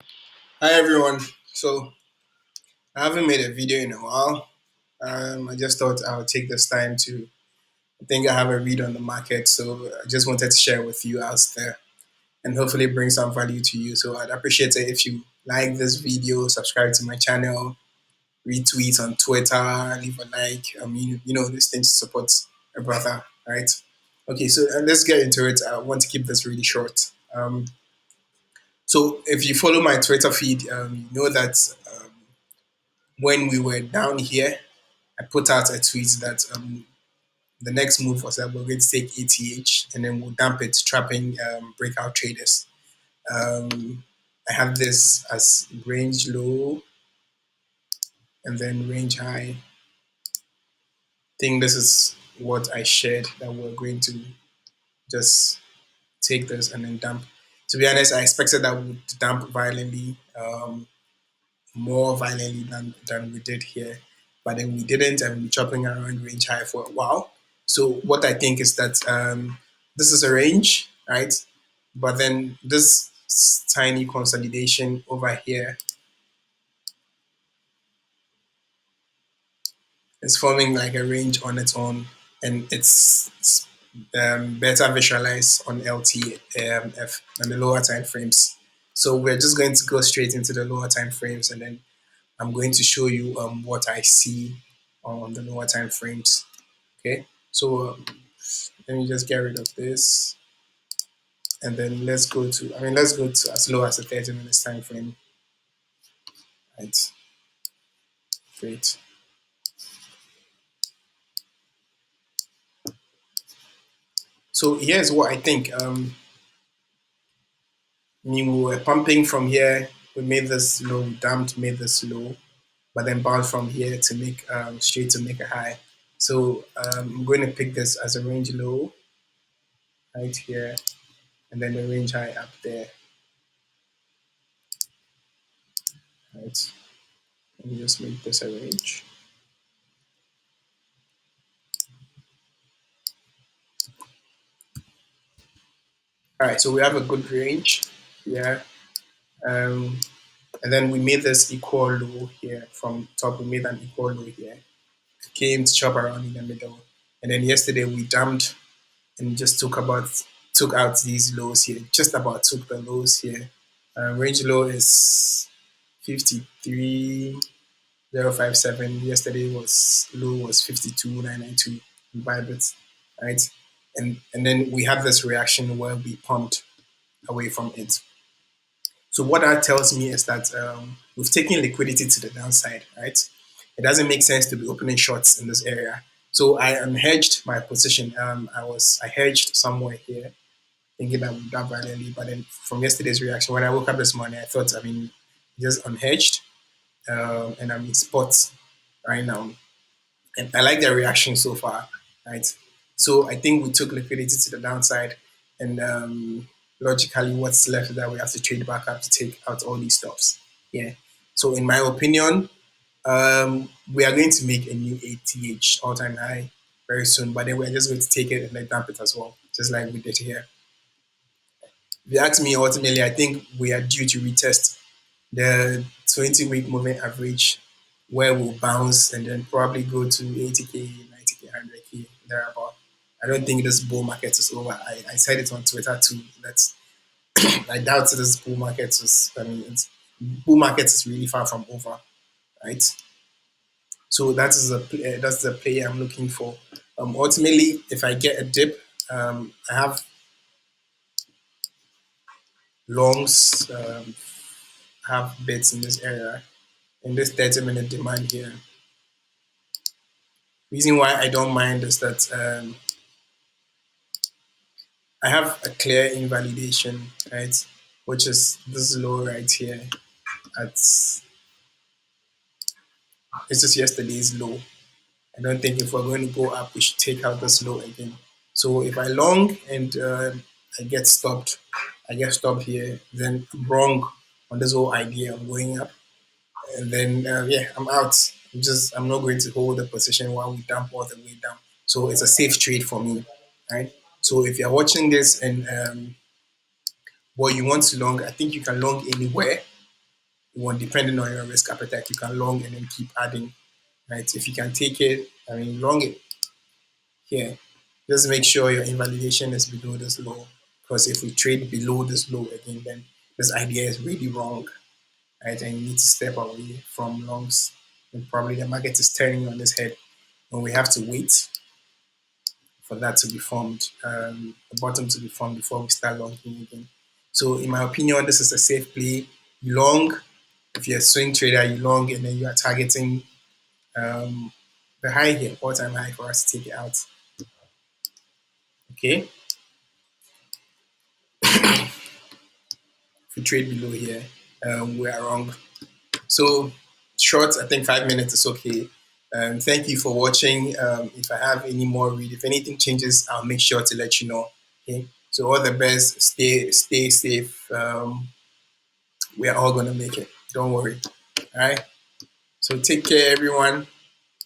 Hi everyone. So I haven't made a video in a while. I just thought I would take this time to. I think I have a read on the market, so I just wanted to share with you out there and hopefully bring some value to you. So I'd appreciate it if you like this video, subscribe to my channel, retweet on Twitter, leave a like. I mean, these things support a brother, right? Okay, so let's get into it. I want to keep this really short. So if you follow my Twitter feed, you know that when we were down here, I put out a tweet that the next move was that we're going to take ATH and then we'll dump it, trapping breakout traders. I have this as range low and then range high. I think this is what I shared that we're going to just take this and then dump. To be honest, I expected that we would dump violently. More violently than we did here. But then we didn't, and we're chopping around range high for a while. So what I think is that this is a range, right? But then this tiny consolidation over here is forming like a range on its own, and it's better visualized on LTF and the lower time frames. So we're just going to go straight into the lower time frames, and then I'm going to show you what I see on the lower time frames. Okay, so let me just get rid of this, and then let's go to as low as a 30 minutes time frame. Right, great. So here's what I think. We were pumping from here. We made this low, we dumped, made this low, but then bounced from here to make straight to make a high. So I'm going to pick this as a range low right here, and then the range high up there. Right. Let me just make this a range. All right, so we have a good range here. Um, and then we made this equal low here from top. We made an equal low here. Came to chop around in the middle. And then yesterday we dumped and just took out these lows here. Just about took the lows here. Range low is 53,057. Yesterday was low was 52,992 in Bybit, right? And then we have this reaction where we pumped away from it. So what that tells me is that we've taken liquidity to the downside, right? It doesn't make sense to be opening shorts in this area. So I unhedged my position. I hedged somewhere here, thinking that would drop violently. But then from yesterday's reaction, when I woke up this morning, I thought, just unhedged, and I'm in spots right now. And I like their reaction so far, right? So I think we took liquidity to the downside, and logically, what's left is that we have to trade back up to take out all these stops. Yeah. So in my opinion, we are going to make a new ATH all-time high very soon, but then we're just going to take it and then dump it as well, just like we did here. If you ask me, ultimately, I think we are due to retest the 20-week moving average where we'll bounce and then probably go to 80K, 90K, 100K, thereabout. I don't think this bull market is over. I said it on Twitter too. That I doubt this bull market is, bull market is really far from over, right? So that's the play I'm looking for. Ultimately, if I get a dip, I have longs, have bits in this area, in this 30-minute demand here. Reason why I don't mind is that I have a clear invalidation, right? Which is this low right here. At It's just yesterday's low. I don't think if we're going to go up, we should take out this low again. So if I long and I get stopped, I get stopped here, then I'm wrong on this whole idea of going up. And then yeah, I'm out. I'm not going to hold the position while we dump all the way down. So it's a safe trade for me, right? So if you're watching this and what you want to long, I think you can long anywhere. One, depending on your risk appetite, you can long and then keep adding. Right? If you can take it, I mean, long it here. Just make sure your invalidation is below this low. Because if we trade below this low again, then this idea is really wrong. Right? And you need to step away from longs. And probably the market is turning on its head. And we have to wait for that to be formed, the bottom to be formed before we start longing again. So in my opinion, this is a safe play. You long, if you're a swing trader, you long and then you are targeting um, the high here, all-time high for us to take it out. Okay, if we trade below here, we are wrong. So short, I think 5 minutes is okay. Thank you for watching. If I have any more read, if anything changes, I'll make sure to let you know. Okay. So all the best. Stay safe. We are all gonna make it. Don't worry. All right. So take care, everyone.